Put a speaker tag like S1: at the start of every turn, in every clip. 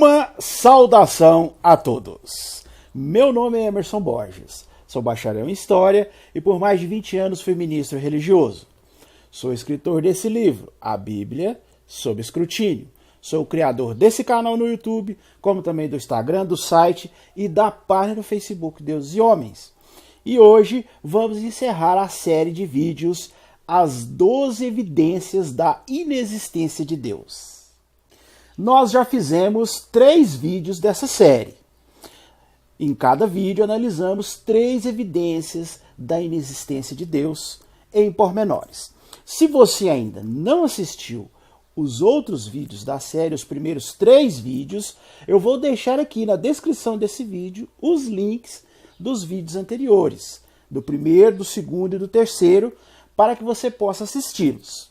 S1: Uma saudação a todos. Meu nome é Emerson Borges, sou bacharel em História e por mais de 20 anos fui ministro religioso. Sou escritor desse livro, A Bíblia sob Escrutínio. Sou o criador desse canal no YouTube, como também do Instagram, do site e da página no Facebook Deus e Homens. E hoje vamos encerrar a série de vídeos As 12 Evidências da Inexistência de Deus. Nós já fizemos 3 vídeos dessa série. Em cada vídeo analisamos 3 evidências da inexistência de Deus em pormenores. Se você ainda não assistiu os outros vídeos da série, os primeiros 3 vídeos, eu vou deixar aqui na descrição desse vídeo os links dos vídeos anteriores, do primeiro, do segundo e do terceiro, para que você possa assisti-los.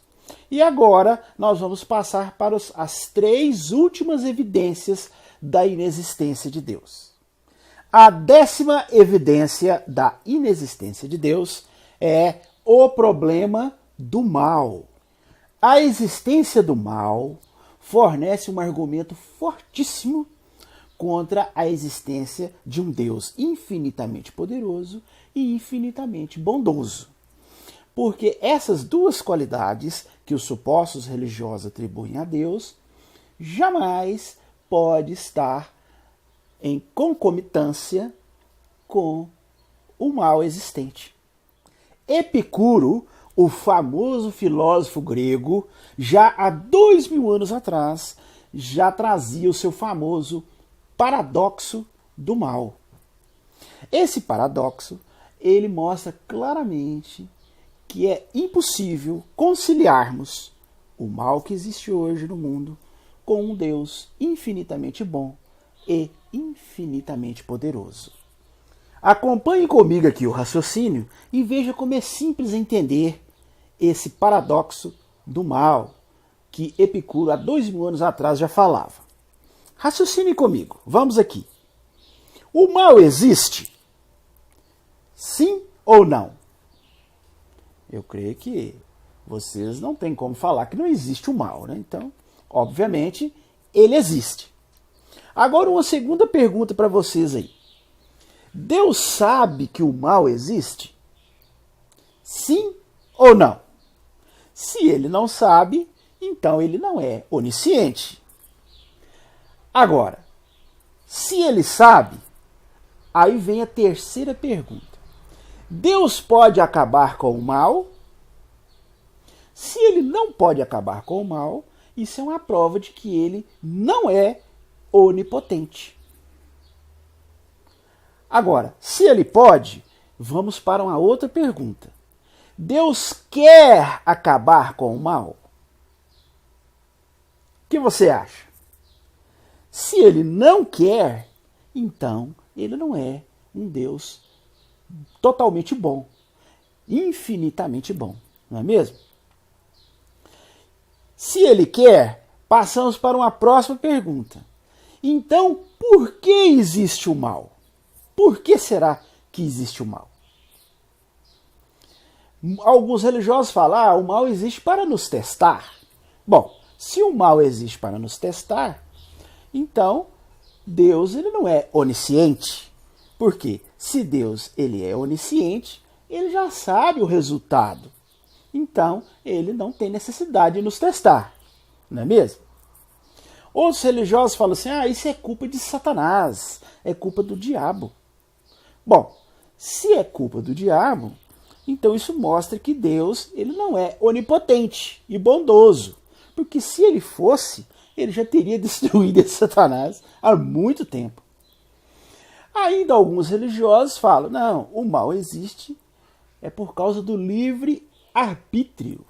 S1: E agora nós vamos passar para as 3 últimas evidências da inexistência de Deus. A 10ª evidência da inexistência de Deus é o problema do mal. A existência do mal fornece um argumento fortíssimo contra a existência de um Deus infinitamente poderoso e infinitamente bondoso. Porque essas duas qualidades que os supostos religiosos atribuem a Deus jamais pode estar em concomitância com o mal existente. Epicuro, o famoso filósofo grego, já há 2000 anos atrás, já trazia o seu famoso paradoxo do mal. Esse paradoxo, ele mostra claramente que é impossível conciliarmos o mal que existe hoje no mundo com um Deus infinitamente bom e infinitamente poderoso. Acompanhe comigo aqui o raciocínio e veja como é simples entender esse paradoxo do mal que Epicuro há 2000 anos atrás já falava. Raciocine comigo, vamos aqui. O mal existe? Sim ou não? Eu creio que vocês não têm como falar que não existe o mal, né? Então, obviamente, ele existe. Agora, uma segunda pergunta para vocês aí. Deus sabe que o mal existe? Sim ou não? Se ele não sabe, então ele não é onisciente. Agora, se ele sabe, aí vem a terceira pergunta. Deus pode acabar com o mal? Se ele não pode acabar com o mal, isso é uma prova de que ele não é onipotente. Agora, se ele pode, vamos para uma outra pergunta. Deus quer acabar com o mal? O que você acha? Se ele não quer, então ele não é um Deus totalmente bom, infinitamente bom, não é mesmo? Se ele quer, passamos para uma próxima pergunta. Então, por que existe o mal? Por que será que existe o mal? Alguns religiosos falam, o mal existe para nos testar. Bom, se o mal existe para nos testar, então Deus ele não é onisciente. Por quê? Se Deus ele é onisciente, ele já sabe o resultado. Então, ele não tem necessidade de nos testar. Não é mesmo? Outros religiosos falam assim, isso é culpa de Satanás, é culpa do diabo. Bom, se é culpa do diabo, então isso mostra que Deus ele não é onipotente e bondoso. Porque se ele fosse, ele já teria destruído esse Satanás há muito tempo. Ainda alguns religiosos falam, não, o mal existe é por causa do livre-arbítrio.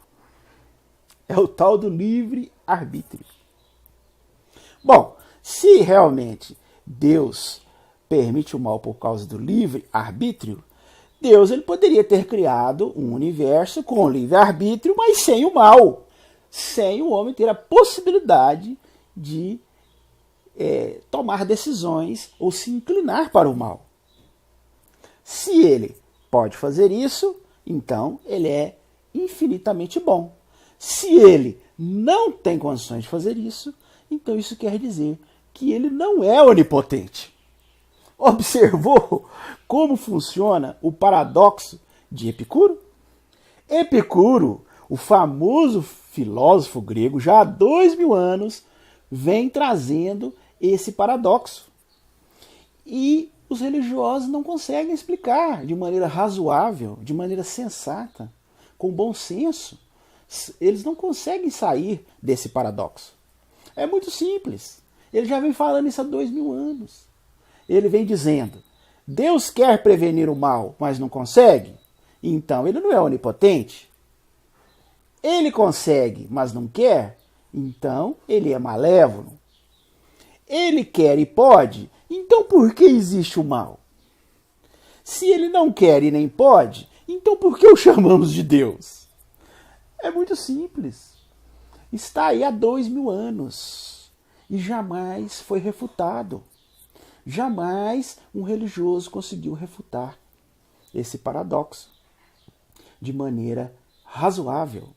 S1: É o tal do livre-arbítrio. Bom, se realmente Deus permite o mal por causa do livre-arbítrio, Deus ele poderia ter criado um universo com livre-arbítrio, mas sem o mal. Sem o homem ter a possibilidade de tomar decisões ou se inclinar para o mal. Se ele pode fazer isso, então ele é infinitamente bom. Se ele não tem condições de fazer isso, então isso quer dizer que ele não é onipotente. Observou como funciona o paradoxo de Epicuro? Epicuro, o famoso filósofo grego, já há 2000 anos, vem trazendo esse paradoxo. E os religiosos não conseguem explicar de maneira razoável, de maneira sensata, com bom senso. Eles não conseguem sair desse paradoxo. É muito simples. Ele já vem falando isso há 2000 anos. Ele vem dizendo, Deus quer prevenir o mal, mas não consegue? Então ele não é onipotente. Ele consegue, mas não quer? Então ele é malévolo. Ele quer e pode? Então por que existe o mal? Se ele não quer e nem pode, então por que o chamamos de Deus? É muito simples. Está aí há 2000 anos e jamais foi refutado. Jamais um religioso conseguiu refutar esse paradoxo de maneira razoável.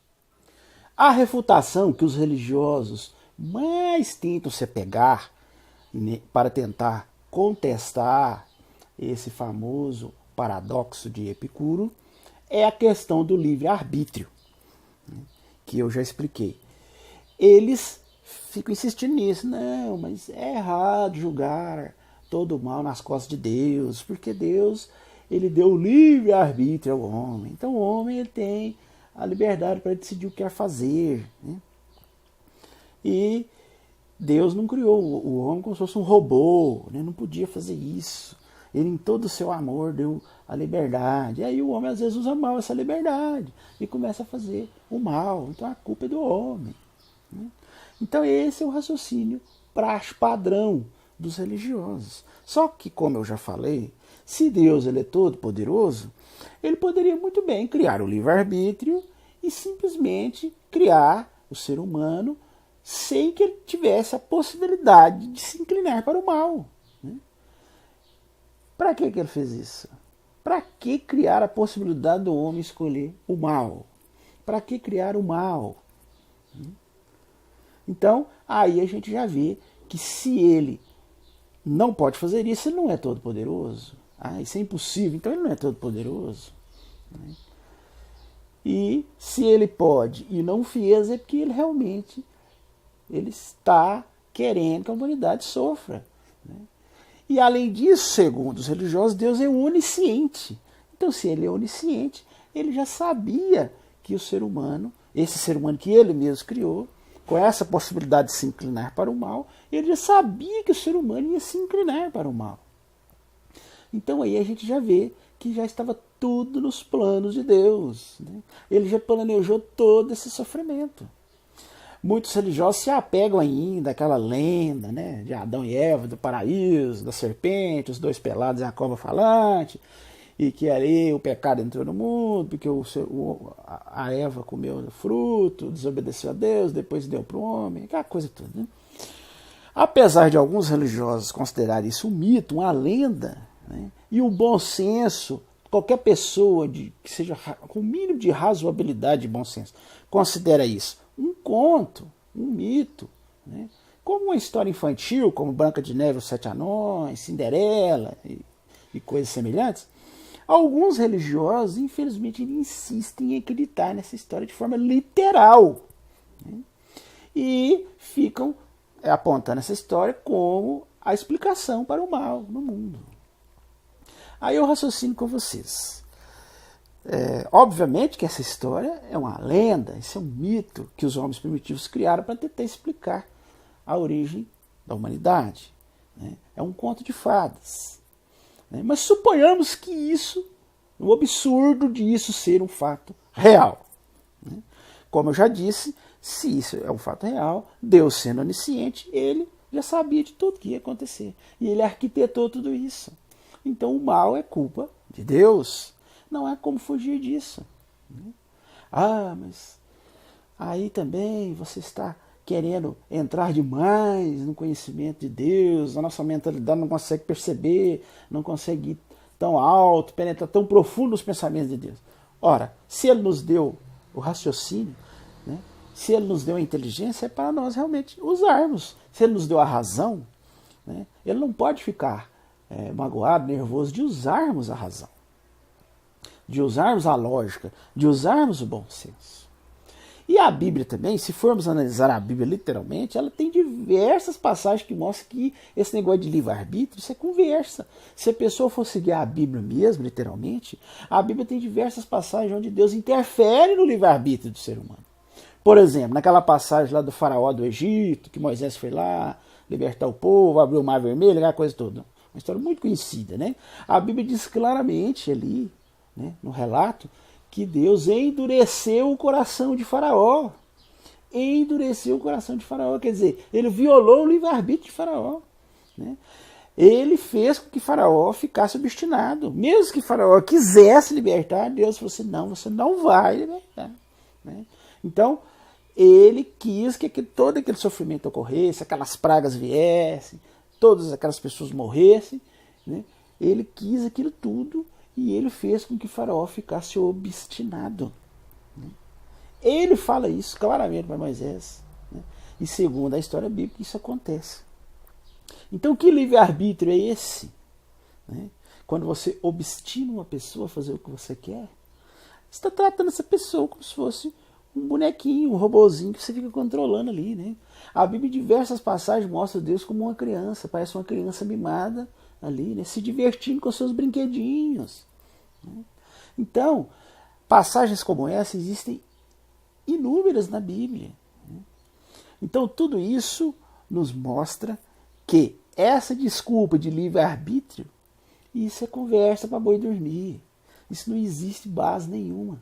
S1: A refutação que os religiosos mais tentam se apegar para tentar contestar esse famoso paradoxo de Epicuro é a questão do livre-arbítrio, que eu já expliquei. Eles ficam insistindo nisso. Não, mas é errado julgar todo o mal nas costas de Deus, porque Deus ele deu livre-arbítrio ao homem. Então o homem ele tem a liberdade para decidir o que quer fazer. Né? E Deus não criou o homem como se fosse um robô, né? Não podia fazer isso. Ele, em todo o seu amor, deu a liberdade. E aí o homem, às vezes, usa mal essa liberdade e começa a fazer o mal. Então a culpa é do homem. Né? Então esse é o raciocínio padrão dos religiosos. Só que, como eu já falei, se Deus ele é todo poderoso, ele poderia muito bem criar o livre-arbítrio e simplesmente criar o ser humano sem que ele tivesse a possibilidade de se inclinar para o mal. Né? Para que ele fez isso? Para que criar a possibilidade do homem escolher o mal? Para que criar o mal? Então, aí a gente já vê que se ele não pode fazer isso, ele não é todo poderoso. Isso é impossível, então ele não é todo poderoso. Né? E se ele pode e não fez, é porque ele realmente ele está querendo que a humanidade sofra. Né? E além disso, segundo os religiosos, Deus é onisciente. Então, se ele é onisciente, ele já sabia que o ser humano, esse ser humano que ele mesmo criou, com essa possibilidade de se inclinar para o mal, ele já sabia que o ser humano ia se inclinar para o mal. Então aí a gente já vê que já estava tudo nos planos de Deus. Né? Ele já planejou todo esse sofrimento. Muitos religiosos se apegam ainda àquela lenda, né, de Adão e Eva, do paraíso, da serpente, os dois pelados e a cobra falante, e que ali o pecado entrou no mundo, porque a Eva comeu o fruto, desobedeceu a Deus, depois deu para o homem, aquela coisa toda. Né? Apesar de alguns religiosos considerarem isso um mito, uma lenda, né, e o bom senso, qualquer pessoa que seja com o mínimo de razoabilidade e bom senso, considera isso um conto, um mito, né? Como uma história infantil, como Branca de Neve e os Sete Anões, Cinderela e coisas semelhantes. Alguns religiosos, infelizmente, insistem em acreditar nessa história de forma literal. Né? E ficam apontando essa história como a explicação para o mal no mundo. Aí eu raciocino com vocês. Obviamente que essa história é uma lenda, isso é um mito que os homens primitivos criaram para tentar explicar a origem da humanidade. Né? É um conto de fadas. Né? Mas suponhamos que isso, o absurdo disso ser um fato real. Né? Como eu já disse, se isso é um fato real, Deus sendo onisciente, ele já sabia de tudo que ia acontecer. E ele arquitetou tudo isso. Então o mal é culpa de Deus. Não há como fugir disso. Mas aí também você está querendo entrar demais no conhecimento de Deus, a nossa mentalidade não consegue perceber, não consegue ir tão alto, penetrar tão profundo nos pensamentos de Deus. Ora, se Ele nos deu o raciocínio, né, se Ele nos deu a inteligência, é para nós realmente usarmos. Se Ele nos deu a razão, né? Ele não pode ficar magoado, nervoso de usarmos a razão, de usarmos a lógica, de usarmos o bom senso. E a Bíblia também, se formos analisar a Bíblia literalmente, ela tem diversas passagens que mostram que esse negócio de livre-arbítrio, isso é conversa. Se a pessoa for seguir a Bíblia mesmo, literalmente, a Bíblia tem diversas passagens onde Deus interfere no livre-arbítrio do ser humano. Por exemplo, naquela passagem lá do faraó do Egito, que Moisés foi lá libertar o povo, abriu o mar vermelho, aquela coisa toda. Uma história muito conhecida, né? A Bíblia diz claramente ali, né, no relato, que Deus endureceu o coração de Faraó. Endureceu o coração de Faraó, quer dizer, ele violou o livre-arbítrio de Faraó, né? Ele fez com que Faraó ficasse obstinado. Mesmo que Faraó quisesse libertar, Deus falou assim, não, você não vai libertar, né? Então, ele quis que todo aquele sofrimento ocorresse, aquelas pragas viessem, todas aquelas pessoas morressem, né? Ele quis aquilo tudo e ele fez com que Faraó ficasse obstinado, né? Ele fala isso claramente para Moisés, né? E segundo a história bíblica, isso acontece. Então, que livre-arbítrio é esse, né? Quando você obstina uma pessoa a fazer o que você quer, você está tratando essa pessoa como se fosse um bonequinho, um robozinho que você fica controlando ali, né? A Bíblia, em diversas passagens, mostra Deus como uma criança, parece uma criança mimada ali, né? Se divertindo com seus brinquedinhos, né? Então, passagens como essa existem inúmeras na Bíblia, né? Então, tudo isso nos mostra que essa desculpa de livre-arbítrio, isso é conversa para boi dormir. Isso não existe base nenhuma.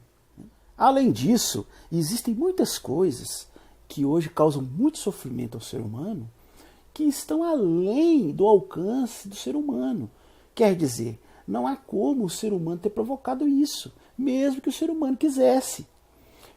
S1: Além disso, existem muitas coisas que hoje causam muito sofrimento ao ser humano que estão além do alcance do ser humano. Quer dizer, não há como o ser humano ter provocado isso, mesmo que o ser humano quisesse.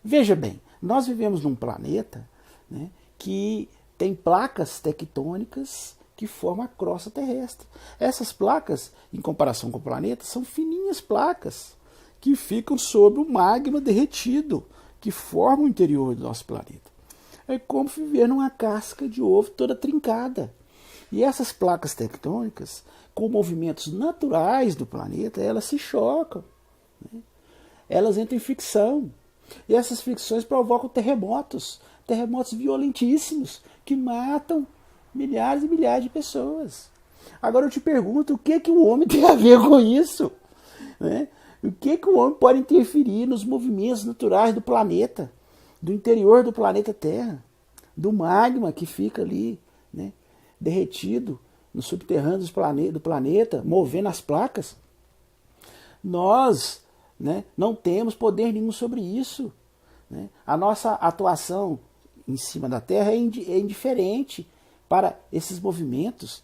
S1: Veja bem, nós vivemos num planeta, né, que tem placas tectônicas que formam a crosta terrestre. Essas placas, em comparação com o planeta, são fininhas placas que ficam sobre o magma derretido, que forma o interior do nosso planeta. É como viver numa casca de ovo toda trincada. E essas placas tectônicas, com movimentos naturais do planeta, elas se chocam, né? Elas entram em fricção. E essas fricções provocam terremotos, terremotos violentíssimos, que matam milhares e milhares de pessoas. Agora eu te pergunto, o que o homem tem a ver com isso, né? O que o homem pode interferir nos movimentos naturais do planeta, do interior do planeta Terra, do magma que fica ali, né, derretido no subterrâneo do planeta, movendo as placas? Nós, né, não temos poder nenhum sobre isso, né? A nossa atuação em cima da Terra é indiferente para esses movimentos.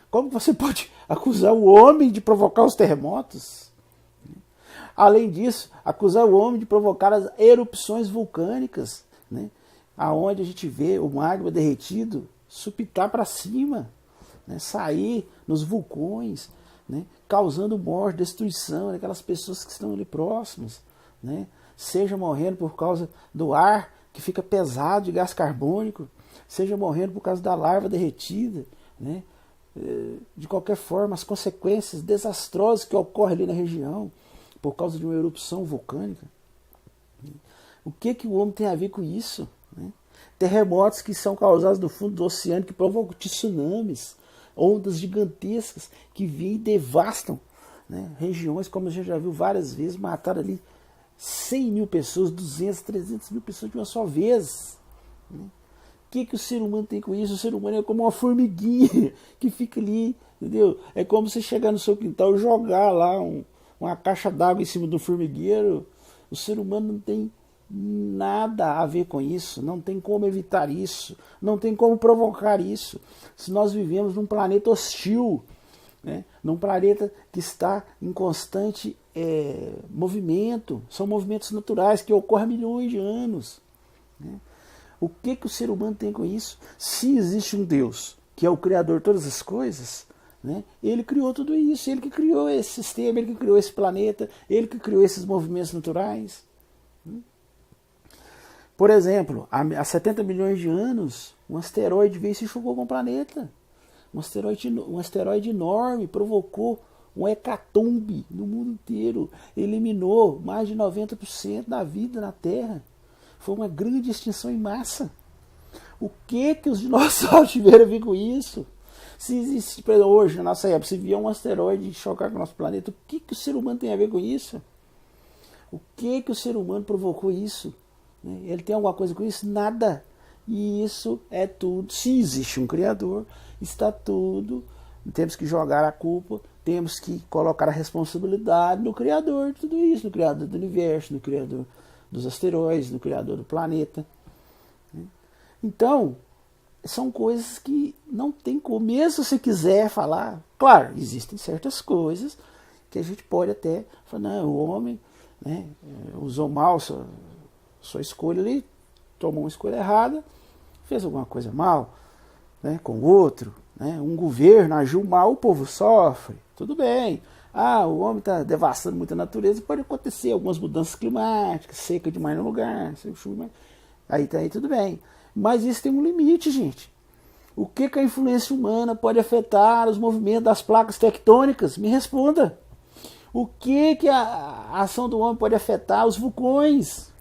S1: Como você pode acusar o homem de provocar os terremotos? Além disso, acusar o homem de provocar as erupções vulcânicas, né, aonde a gente vê o magma derretido supitar para cima, né, sair nos vulcões, né, causando morte, destruição daquelas pessoas que estão ali próximas, né, seja morrendo por causa do ar que fica pesado de gás carbônico, seja morrendo por causa da larva derretida, né. De qualquer forma, as consequências desastrosas que ocorrem ali na região por causa de uma erupção vulcânica. O que o homem tem a ver com isso, né? Terremotos que são causados no fundo do oceano, que provocam tsunamis, ondas gigantescas que vêm e devastam, né, regiões, como a gente já viu várias vezes, mataram ali 100 mil pessoas, 200, 300 mil pessoas de uma só vez, né? O que o ser humano tem com isso? O ser humano é como uma formiguinha que fica ali, entendeu? É como você chegar no seu quintal e jogar lá uma caixa d'água em cima do formigueiro. O ser humano não tem nada a ver com isso, não tem como evitar isso, não tem como provocar isso. Se nós vivemos num planeta hostil, né, num planeta que está em constante movimento, são movimentos naturais que ocorrem há milhões de anos, né? O que o ser humano tem com isso? Se existe um Deus que é o Criador de todas as coisas, né, ele criou tudo isso, ele que criou esse sistema, ele que criou esse planeta, ele que criou esses movimentos naturais. Por exemplo, há 70 milhões de anos, um asteroide veio e se chocou com o planeta. Um asteroide enorme provocou um hecatombe no mundo inteiro. Eliminou mais de 90% da vida na Terra. Foi uma grande extinção em massa. O que os dinossauros tiveram a ver com isso? Se existe hoje, na nossa época, se vier um asteroide chocar com o nosso planeta, o que o ser humano tem a ver com isso? O que o ser humano provocou isso? Ele tem alguma coisa com isso? Nada. E isso é tudo. Se existe um Criador, está tudo. Temos que jogar a culpa, temos que colocar a responsabilidade no Criador de tudo isso, no Criador do universo, no Criador dos asteroides, no Criador do planeta. Então, são coisas que não tem como, mesmo se quiser falar. Claro, existem certas coisas que a gente pode até falar, não, o homem, né, usou mal sua escolha ali, tomou uma escolha errada, fez alguma coisa mal, né, com o outro, né, um governo agiu mal, o povo sofre, tudo bem. O homem está devastando muita natureza, pode acontecer algumas mudanças climáticas, seca demais no lugar, chuva, aí tudo bem. Mas isso tem um limite, gente. O que a influência humana pode afetar os movimentos das placas tectônicas? Me responda. O que a ação do homem pode afetar os vulcões?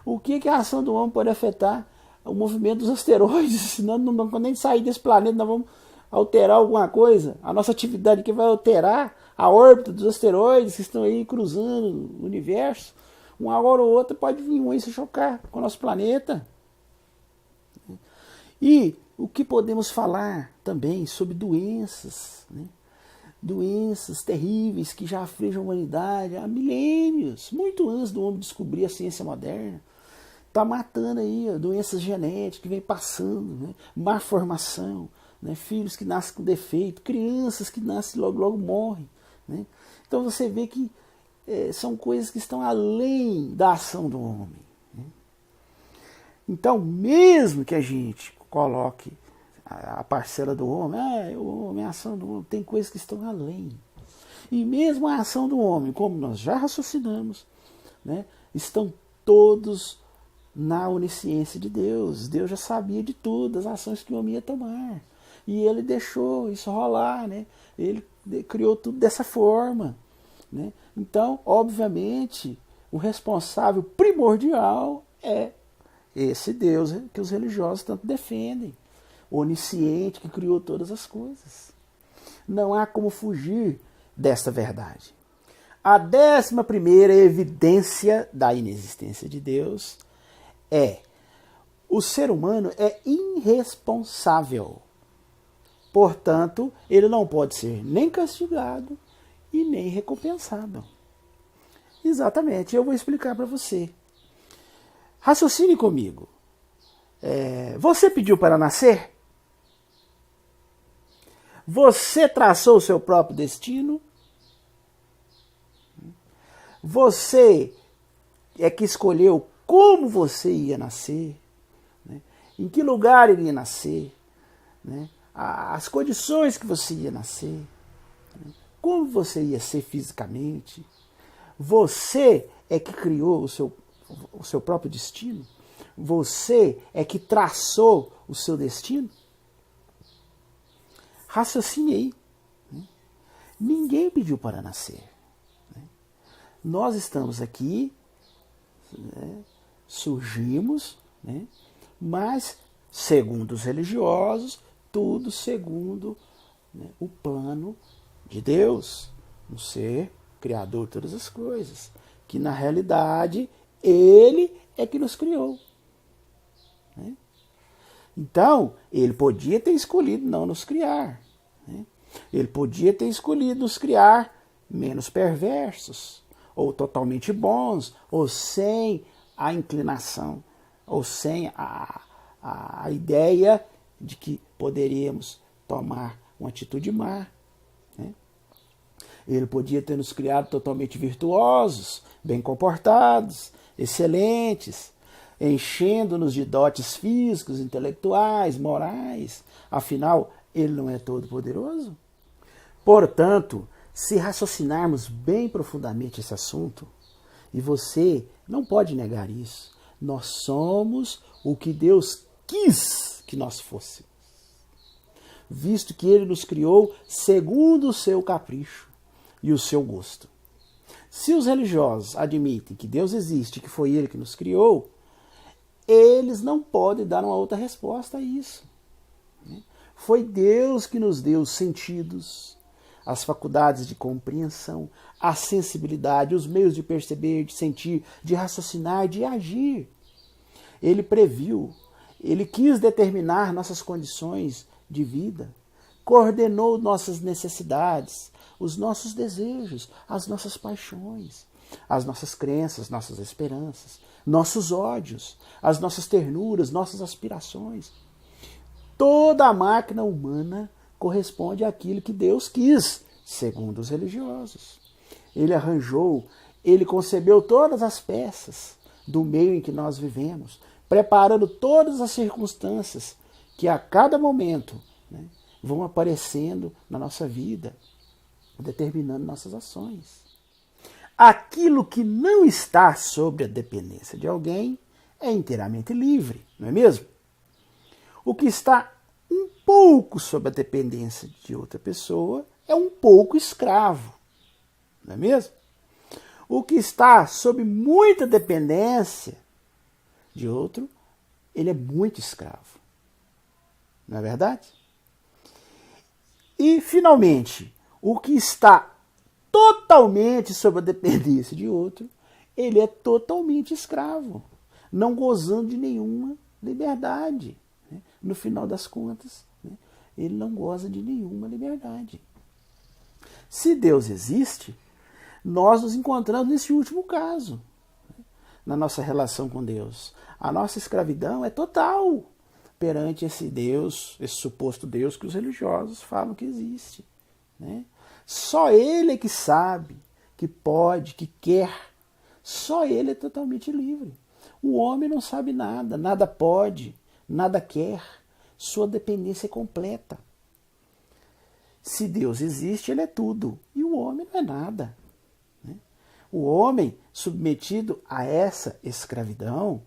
S1: O que a ação do homem pode afetar o movimento dos asteroides? Senão, quando a gente sair desse planeta, nós vamos alterar alguma coisa. A nossa atividade aqui vai alterar a órbita dos asteroides que estão aí cruzando o universo. Uma hora ou outra pode vir um aí se chocar com o nosso planeta. E o que podemos falar também sobre doenças, né? Doenças terríveis que já afligem a humanidade há milênios, muito antes do homem descobrir a ciência moderna. Está matando aí doenças genéticas que vem passando, né? Má formação, né? Filhos que nascem com defeito, crianças que nascem e logo morrem, né? Então você vê que são coisas que estão além da ação do homem. Né? Então, mesmo que a gente coloque a parcela do homem, a ação do homem, tem coisas que estão além. E mesmo a ação do homem, como nós já raciocinamos, né, estão todos na onisciência de Deus. Deus já sabia de tudo, das ações que o homem ia tomar. E ele deixou isso rolar, né? Ele criou tudo dessa forma. Né? Então, obviamente, o responsável primordial é esse Deus que os religiosos tanto defendem, onisciente, que criou todas as coisas. Não há como fugir desta verdade. A 11ª evidência da inexistência de Deus é: o ser humano é irresponsável. Portanto, ele não pode ser nem castigado e nem recompensado. Exatamente, eu vou explicar para você. Raciocine comigo. Você pediu para nascer? Você traçou o seu próprio destino? Você é que escolheu como você ia nascer? Né? Em que lugar iria nascer? Né? As condições que você ia nascer? Né? Como você ia ser fisicamente? Você é que criou o seu próprio destino? Você é que traçou o seu destino? Raciocine aí. Né? Ninguém pediu para nascer. Né? Nós estamos aqui, né? Surgimos, né? Mas, segundo os religiosos, tudo segundo, né, o plano de Deus, um ser criador de todas as coisas, que na realidade Ele é que nos criou. Né? Então, Ele podia ter escolhido não nos criar. Né? Ele podia ter escolhido nos criar menos perversos, ou totalmente bons, ou sem a inclinação, ou sem a ideia de que poderíamos tomar uma atitude má. Né? Ele podia ter nos criado totalmente virtuosos, bem comportados, excelentes, enchendo-nos de dotes físicos, intelectuais, morais. Afinal, Ele não é todo-poderoso? Portanto, se raciocinarmos bem profundamente esse assunto, e você não pode negar isso, nós somos o que Deus quis que nós fôssemos. visto que ele nos criou segundo o seu capricho e o seu gosto. Se os religiosos admitem que Deus existe, que foi ele que nos criou, eles não podem dar uma outra resposta a isso. Foi Deus que nos deu os sentidos, as faculdades de compreensão, a sensibilidade, os meios de perceber, de sentir, de raciocinar, de agir. Ele previu, ele quis determinar nossas condições de vida, coordenou nossas necessidades, os nossos desejos, as nossas paixões, as nossas crenças, nossas esperanças, nossos ódios, as nossas ternuras, nossas aspirações. Toda a máquina humana corresponde àquilo que Deus quis, segundo os religiosos. Ele arranjou, ele concebeu todas as peças do meio em que nós vivemos, preparando todas as circunstâncias que a cada momento, né, vão aparecendo na nossa vida, determinando nossas ações. Aquilo que não está sob a dependência de alguém é inteiramente livre, não é mesmo? O que está um pouco sob a dependência de outra pessoa é um pouco escravo, não é mesmo? O que está sob muita dependência de outro, ele é muito escravo, não é verdade? E, finalmente, o que está totalmente sob a dependência de outro, ele é totalmente escravo, não gozando de nenhuma liberdade. No final das contas, ele não goza de nenhuma liberdade. Se Deus existe, nós nos encontramos nesse último caso, na nossa relação com Deus. A nossa escravidão é total perante esse Deus, esse suposto Deus que os religiosos falam que existe. Só ele é que sabe, que pode, que quer. Só ele é totalmente livre. O homem não sabe nada, nada pode, nada quer. Sua dependência é completa. Se Deus existe, ele é tudo. E o homem não é nada. O homem, submetido a essa escravidão,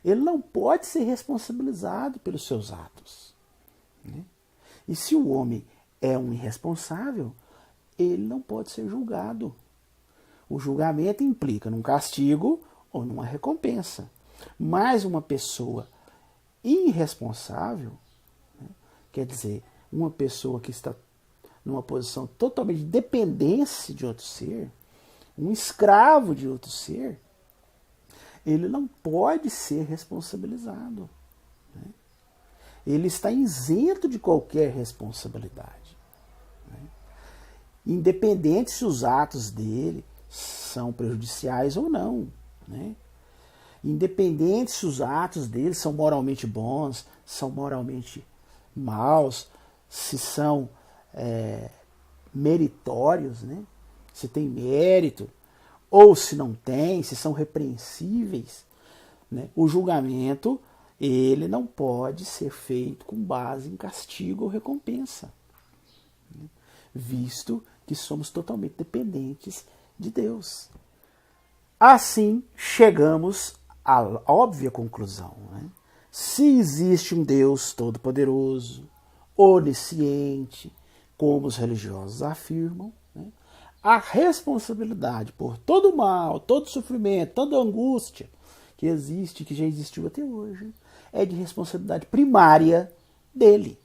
S1: ele não pode ser responsabilizado pelos seus atos. E se o homem é um irresponsável, ele não pode ser julgado. O julgamento implica num castigo ou numa recompensa. Mas uma pessoa irresponsável, quer dizer, uma pessoa que está numa posição totalmente de dependência de outro ser, um escravo de outro ser, ele não pode ser responsabilizado. Ele está isento de qualquer responsabilidade. Independente se os atos dele são prejudiciais ou não. Independente se os atos dele são moralmente bons, são moralmente maus, se são meritórios, se tem mérito, ou se não tem, se são repreensíveis, o julgamento ele não pode ser feito com base em castigo ou recompensa, visto que somos totalmente dependentes de Deus. Assim, chegamos à óbvia conclusão. Se existe um Deus todo-poderoso, onisciente, como os religiosos afirmam, a responsabilidade por todo o mal, todo o sofrimento, toda a angústia que existe, que já existiu até hoje, é de responsabilidade primária dele.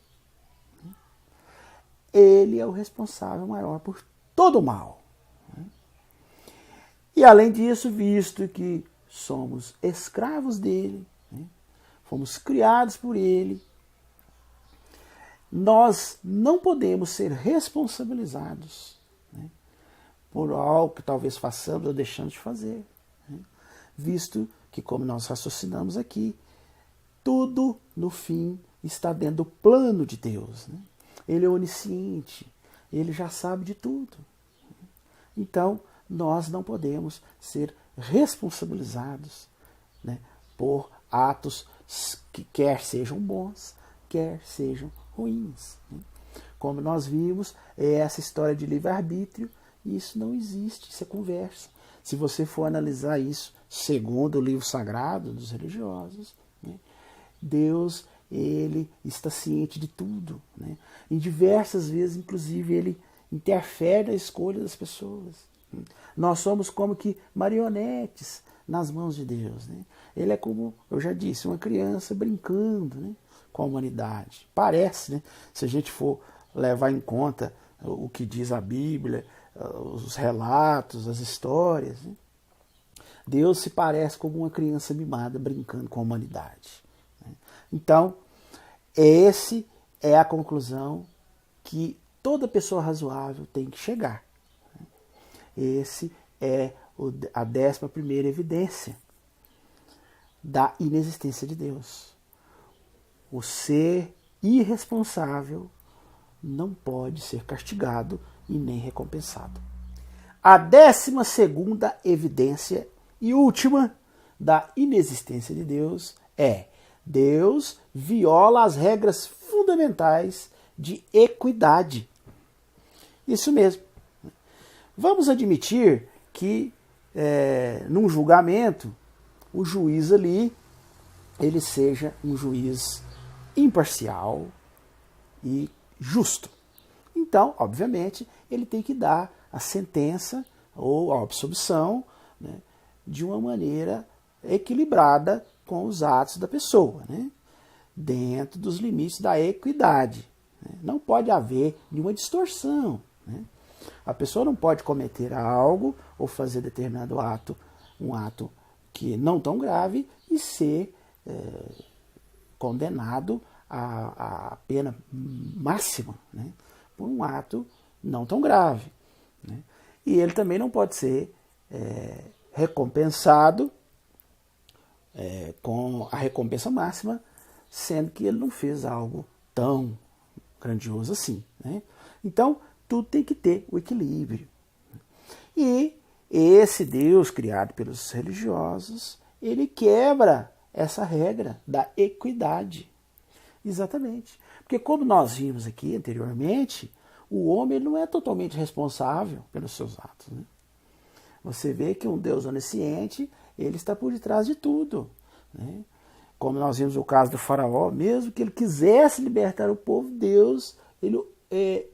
S1: Ele é o responsável maior por todo o mal. E além disso, visto que somos escravos dele, fomos criados por ele, nós não podemos ser responsabilizados por algo que talvez façamos ou deixamos de fazer, visto que, como nós raciocinamos aqui, tudo, no fim, está dentro do plano de Deus. Ele é onisciente, ele já sabe de tudo. Então, nós não podemos ser responsabilizados por atos que quer sejam bons, quer sejam ruins. Como nós vimos, é essa história de livre-arbítrio, e isso não existe, isso é conversa. Se você for analisar isso segundo o livro sagrado dos religiosos, Deus ele está ciente de tudo, né? Em diversas vezes, inclusive, ele interfere na escolha das pessoas. Nós somos como que marionetes nas mãos de Deus, né? Ele é como, eu já disse, uma criança brincando, né, com a humanidade. Parece, né? Se a gente for levar em conta o que diz a Bíblia, os relatos, as histórias, né? Deus se parece como uma criança mimada brincando com a humanidade, né? Então, essa é a conclusão que toda pessoa razoável tem que chegar. Esse é a 11ª evidência da inexistência de Deus. O ser irresponsável não pode ser castigado e nem recompensado. A 12ª evidência e última da inexistência de Deus é: Deus viola as regras fundamentais de equidade. Isso mesmo. Vamos admitir que num julgamento o juiz ali ele seja um juiz imparcial e justo. Então, obviamente, ele tem que dar a sentença ou a absolução, né, de uma maneira equilibrada com os atos da pessoa, né, dentro dos limites da equidade, né? Não pode haver nenhuma distorção, né? A pessoa não pode cometer algo ou fazer determinado ato, um ato que não tão grave, e ser condenado à pena máxima, né, por um ato não tão grave, né? E ele também não pode ser recompensado com a recompensa máxima, sendo que ele não fez algo tão grandioso assim, né? Então, tudo tem que ter o equilíbrio. E esse Deus criado pelos religiosos, ele quebra essa regra da equidade. Exatamente. Porque como nós vimos aqui anteriormente, o homem não é totalmente responsável pelos seus atos, né? Você vê que um Deus onisciente, ele está por detrás de tudo, né? Como nós vimos o caso do faraó, mesmo que ele quisesse libertar o povo, Deus, ele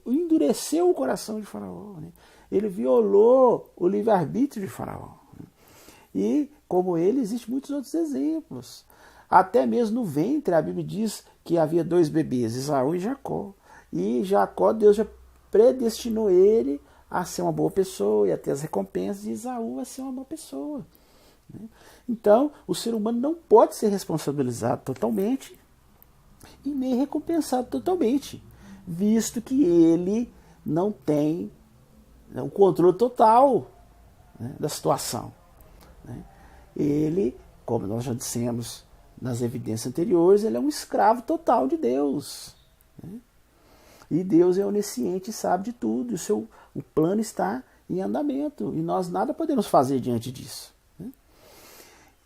S1: endureceu o coração de faraó, né? Ele violou o livre-arbítrio de faraó, né? E, como ele, existem muitos outros exemplos. Até mesmo no ventre, a Bíblia diz que havia 2 bebês, Esaú e Jacó. E Jacó, Deus já predestinou ele a ser uma boa pessoa e a ter as recompensas, e Esaú a ser uma boa pessoa, né? Então, o ser humano não pode ser responsabilizado totalmente e nem recompensado totalmente, visto que ele não tem o controle total, né, da situação, né? Ele, como nós já dissemos nas evidências anteriores, ele é um escravo total de Deus, né? E Deus é onisciente e sabe de tudo, e o plano está em andamento, e nós nada podemos fazer diante disso, né?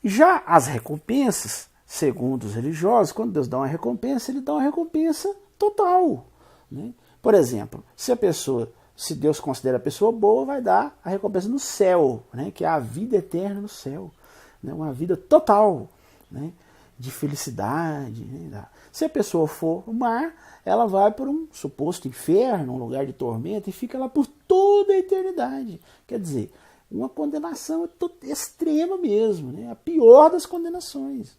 S1: Já as recompensas, segundo os religiosos, quando Deus dá uma recompensa, ele dá uma recompensa total, né? Por exemplo, se Deus considera a pessoa boa, vai dar a recompensa no céu, né, que é a vida eterna no céu, né, uma vida total, né, de felicidade, né? Se a pessoa for má, ela vai para um suposto inferno, um lugar de tormento, e fica lá por toda a eternidade. Quer dizer, uma condenação extrema mesmo, né, a pior das condenações.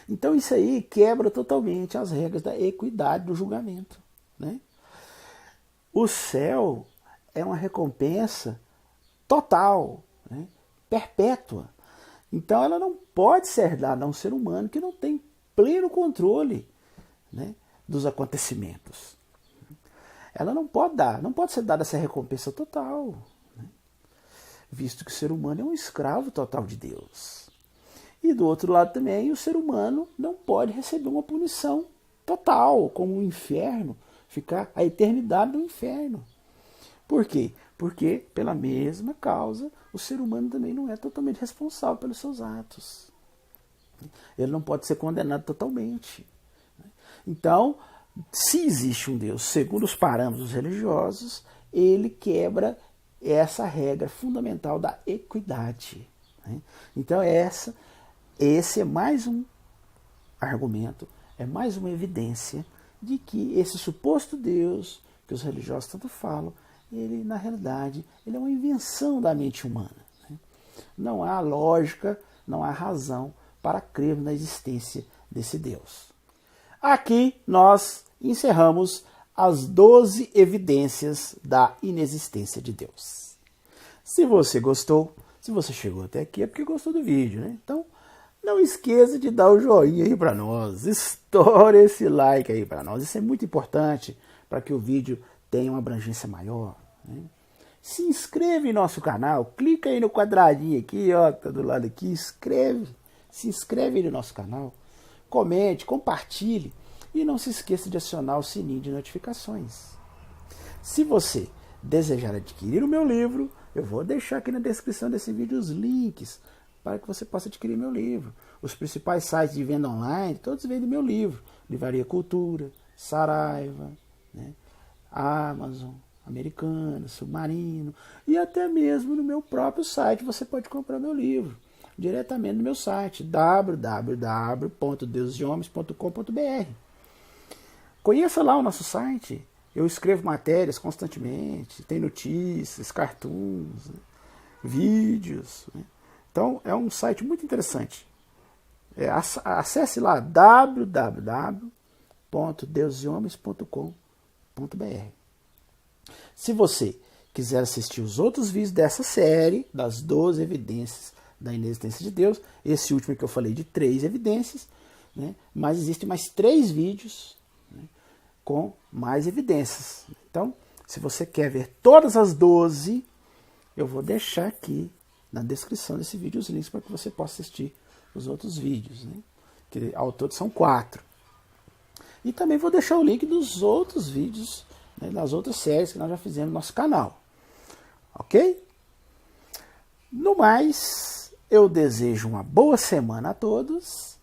S1: Então isso aí quebra totalmente as regras da equidade do julgamento, né? O céu é uma recompensa total, né, perpétua. Então ela não pode ser dada a um ser humano que não tem pleno controle, né, dos acontecimentos. Ela não pode ser dada essa recompensa total, né, visto que o ser humano é um escravo total de Deus. E do outro lado também, o ser humano não pode receber uma punição total, como o inferno, ficar a eternidade no inferno. Por quê? Porque, pela mesma causa, o ser humano também não é totalmente responsável pelos seus atos. Ele não pode ser condenado totalmente. Então, se existe um Deus, segundo os parâmetros religiosos, ele quebra essa regra fundamental da equidade, né? Então, esse é mais um argumento é mais uma evidência de que esse suposto Deus, que os religiosos tanto falam, ele, na realidade, ele é uma invenção da mente humana. Né? Não há lógica, não há razão para crer na existência desse Deus. Aqui nós encerramos as 12 evidências da inexistência de Deus. Se você gostou, se você chegou até aqui, é porque gostou do vídeo, né? Então, não esqueça de dar o joinha aí para nós, estoure esse like aí para nós, isso é muito importante para que o vídeo tenha uma abrangência maior. Né? Se inscreve em nosso canal, clica aí no quadradinho aqui, ó, tá do lado aqui, se inscreve aí no nosso canal, comente, compartilhe e não se esqueça de acionar o sininho de notificações. Se você desejar adquirir o meu livro, eu vou deixar aqui na descrição desse vídeo os links para que você possa adquirir meu livro. Os principais sites de venda online, todos vendem meu livro. Livraria Cultura, Saraiva, né? Amazon, Americana, Submarino. E até mesmo no meu próprio site você pode comprar meu livro. Diretamente no meu site, www.deusehomens.com.br. Conheça lá o nosso site. Eu escrevo matérias constantemente. Tem notícias, cartoons, né? Vídeos, né? Então, é um site muito interessante. Acesse lá www.deusehomens.com.br. Se você quiser assistir os outros vídeos dessa série, das 12 evidências da inexistência de Deus, esse último que eu falei de 3 evidências, né? Mas existem mais 3 vídeos, né, com mais evidências. Então, se você quer ver todas as 12, eu vou deixar aqui na descrição desse vídeo os links para que você possa assistir os outros vídeos, né? Que ao todo são 4. E também vou deixar o link dos outros vídeos, né, das outras séries que nós já fizemos no nosso canal. Ok? No mais, eu desejo uma boa semana a todos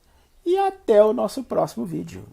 S1: e até o nosso próximo vídeo.